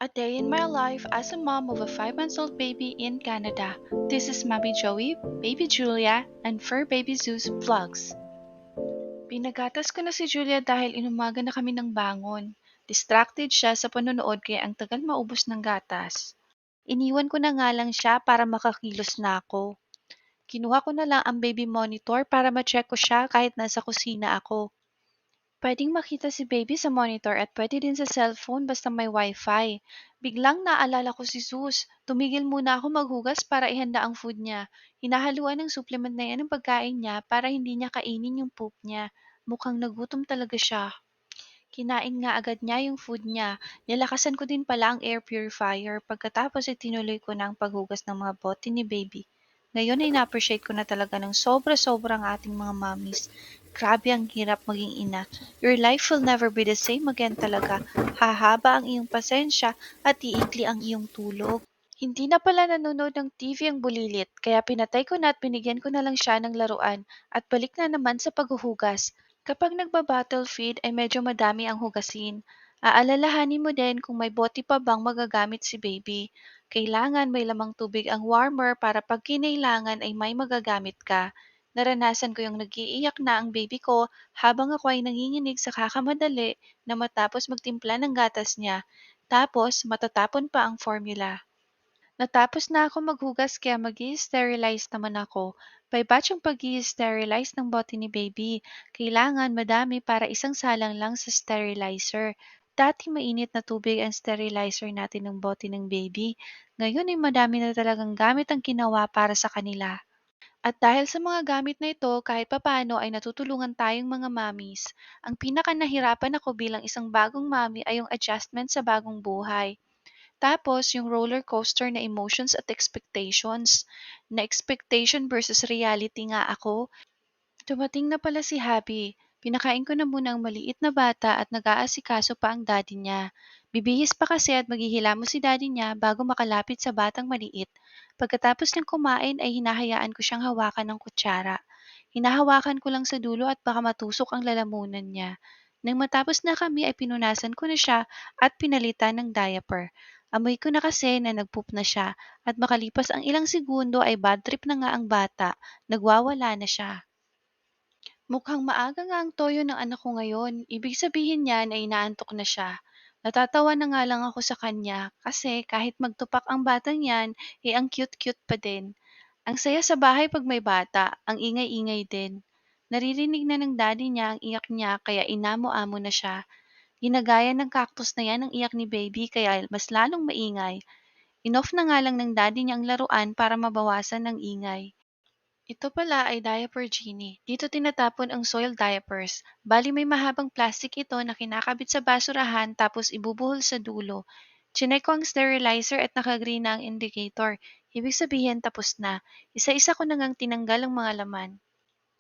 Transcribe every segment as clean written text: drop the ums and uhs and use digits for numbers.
A day in my life as a mom of a 5 months old baby in Canada. This is Mommy Joey, Baby Julia, and Fur Baby Zeus vlogs. Pinagatas ko na si Julia dahil inumaga na kami ng bangon. Distracted siya sa panonood kaya ang tagal maubos ng gatas. Iniwan ko na nga lang siya para makakilos na ako. Kinuha ko na lang ang baby monitor para ma-check ko siya kahit nasa kusina ako. Pwedeng makita si baby sa monitor at pwede din sa cellphone basta may wifi. Biglang naalala ko si Zeus. Tumigil muna ako maghugas para ihanda ang food niya. Hinahaluan ng supplement na yan ang pagkain niya para hindi niya kainin yung poop niya. Mukhang nagutom talaga siya. Kinain nga agad niya yung food niya. Nilakasan ko din pala ang air purifier pagkatapos ay tinuloy ko na ang paghugas ng mga bote ni baby. Ngayon ay na-appreciate ko na talaga ng sobra-sobra ang ating mga mommies. Grabe ang hirap maging ina. Your life will never be the same again talaga. Hahaba ang iyong pasensya at iikli ang iyong tulog. Hindi na pala nanonood ng TV ang bulilit, kaya pinatay ko na at binigyan ko na lang siya ng laruan at balik na naman sa paghuhugas. Kapag nagba-battlefield ay medyo madami ang hugasin. Aalalahanin mo din kung may bote pa bang magagamit si baby. Kailangan may lamang tubig ang warmer para pag kinailangan ay may magagamit ka. Naranasan ko yung nagiiyak na ang baby ko habang ako ay nanginginig sa kakamadali na matapos magtimpla ng gatas niya. Tapos matatapon pa ang formula. Natapos na ako maghugas kaya mag-i-sterilize naman ako. By batch ang pag-i-sterilize ng bote ni baby. Kailangan madami para isang salang lang sa sterilizer. Dati mainit na tubig ang sterilizer natin ng bote ng baby. Ngayon ay madami na talagang gamit ang ginawa para sa kanila. At dahil sa mga gamit na ito, kahit papaano ay natutulungan tayong mga mommies. Ang pinaka nahirapan ako bilang isang bagong mommy ay yung adjustment sa bagong buhay. Tapos, yung roller coaster na emotions at expectations. Na expectation versus reality nga ako. Dumating na pala si Happy. Pinakain ko na muna ang maliit na bata at nag-aasikaso pa ang daddy niya. Bibihis pa kasi at maghihilamos si daddy niya bago makalapit sa batang maliit. Pagkatapos niyang kumain ay hinahayaan ko siyang hawakan ng kutsara. Hinahawakan ko lang sa dulo at baka matusok ang lalamunan niya. Nang matapos na kami ay pinunasan ko na siya at pinalitan ng diaper. Amoy ko na kasi na nagpoop na siya at makalipas ang ilang segundo ay bad trip na nga ang bata. Nagwawala na siya. Mukhang maaga nga ang toyo ng anak ko ngayon. Ibig sabihin niya na inaantok na siya. Natatawa na nga lang ako sa kanya kasi kahit magtupak ang batang yan, ang cute-cute pa din. Ang saya sa bahay pag may bata, ang ingay-ingay din. Naririnig na ng daddy niya ang iyak niya kaya inamo-amo na siya. Ginagaya ng cactus na yan ang iyak ni baby kaya mas lalong maingay. Inoff na nga lang ng daddy niya ang laruan para mabawasan ng ingay. Ito pala ay diaper genie. Dito tinatapon ang soiled diapers. Bali may mahabang plastic ito na kinakabit sa basurahan tapos ibubuhol sa dulo. Chinek ko ang sterilizer at nakagreen na ang indicator. Ibig sabihin tapos na. Isa-isa ko na ngang tinanggal ang mga laman.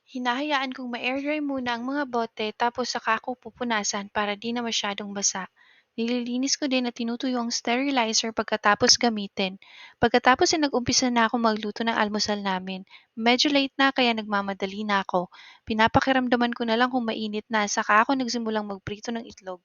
Hinahayaan kong ma-air dry muna ang mga bote tapos saka ko pupunasan para di na masyadong basa. Nililinis ko din at tinutuyo ang sterilizer pagkatapos gamitin. Pagkatapos ay nag-umpisa na ako magluto ng almusal namin. Medyo late na kaya nagmamadali na ako. Pinapakiramdaman ko na lang kung mainit na saka ako nagsimulang magprito ng itlog.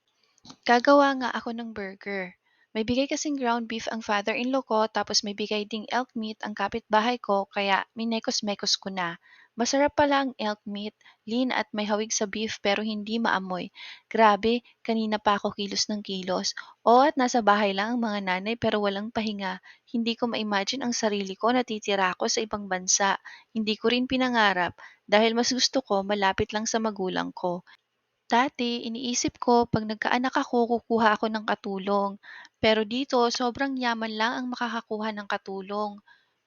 Gagawa nga ako ng burger. May bigay kasing ground beef ang father-in-law ko tapos may bigay ding elk meat ang kapitbahay ko kaya minekos-mekos ko na. Masarap pala ang elk meat, lean at may hawig sa beef pero hindi maamoy. Grabe, kanina pa ako kilos ng kilos. O at nasa bahay lang ang mga nanay pero walang pahinga. Hindi ko ma-imagine ang sarili ko na titira ako sa ibang bansa. Hindi ko rin pinangarap dahil mas gusto ko malapit lang sa magulang ko. Dati, iniisip ko 'pag nagkaanak ako, kukuha ako ng katulong. Pero dito, sobrang yaman lang ang makakakuha ng katulong.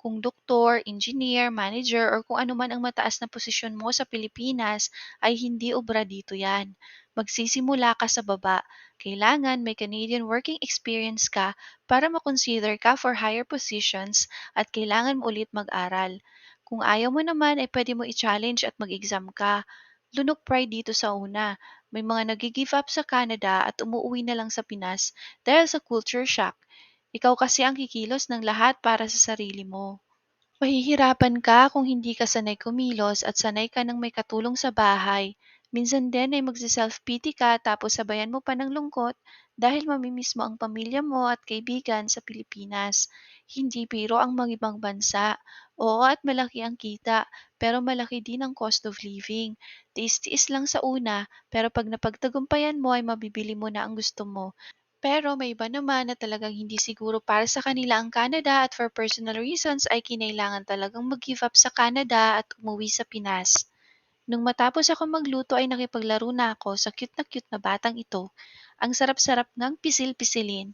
Kung doktor, engineer, manager, or kung ano man ang mataas na posisyon mo sa Pilipinas, ay hindi obra dito yan. Magsisimula ka sa baba. Kailangan may Canadian working experience ka para makonsider ka for higher positions at kailangan mo ulit mag-aral. Kung ayaw mo naman, ay pwede mo i-challenge at mag-exam ka. Lunok pride dito sa una. May mga nag-give up sa Canada at umuuwi na lang sa Pinas dahil sa culture shock. Ikaw kasi ang kikilos ng lahat para sa sarili mo. Mahihirapan ka kung hindi ka sanay kumilos at sanay ka ng may katulong sa bahay. Minsan din ay magsi-self-pity ka tapos sabayan mo pa ng lungkot dahil mamimiss mo ang pamilya mo at kaibigan sa Pilipinas. Hindi biro ang mga ibang bansa. Oo, at malaki ang kita, pero malaki din ang cost of living. Tiis-tiis lang sa una, pero pag napagtagumpayan mo ay mabibili mo na ang gusto mo. Pero may iba naman na talagang hindi siguro para sa kanila ang Canada at for personal reasons ay kinailangan talagang mag-give up sa Canada at umuwi sa Pinas. Nung matapos ako magluto ay nakipaglaro na ako sa cute na batang ito. Ang sarap-sarap ngang pisil-pisilin.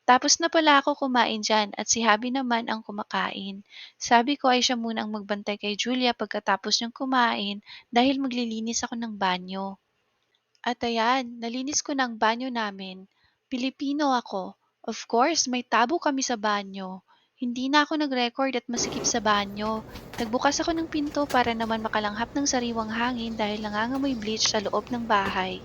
Tapos na pala ako kumain dyan at si Habi naman ang kumakain. Sabi ko ay siya muna ang magbantay kay Julia pagkatapos niyang kumain dahil maglilinis ako ng banyo. At ayan, nalinis ko na ang banyo namin. Pilipino ako. Of course, may tabo kami sa banyo. Hindi na ako nag-record at masikip sa banyo. Nagbukas ako ng pinto para naman makalanghap ng sariwang hangin dahil nangangamoy bleach sa loob ng bahay.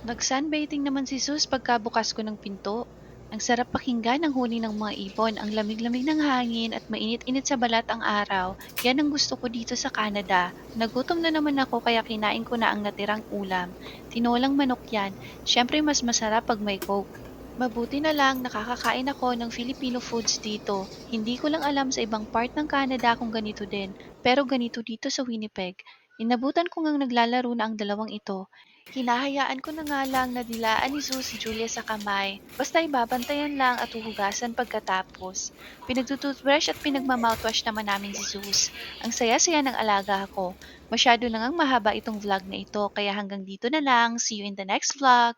Nag-sunbathing naman si Sus pagkabukas ko ng pinto. Ang sarap pakinggan ang huni ng mga ibon, ang lamig-lamig ng hangin at mainit-init sa balat ang araw. Yan ang gusto ko dito sa Canada. Nagutom na naman ako kaya kinain ko na ang natirang ulam. Tinolang manok yan. Siyempre mas masarap pag may coke. Mabuti na lang nakakakain ako ng Filipino foods dito. Hindi ko lang alam sa ibang part ng Canada kung ganito din, pero ganito dito sa Winnipeg. Inabutan ko ngang naglalaro na ang dalawang ito. Hinahayaan ko na nga lang na dilaan ni Zeus si Julia sa kamay. Basta ibabantayan lang at uhugasan pagkatapos. Pinagtutoothbrush at pinagmamouthwash naman namin si Zeus. Ang saya-saya ng alaga ko. Masyado na ngang mahaba itong vlog na ito kaya hanggang dito na lang. See you in the next vlog!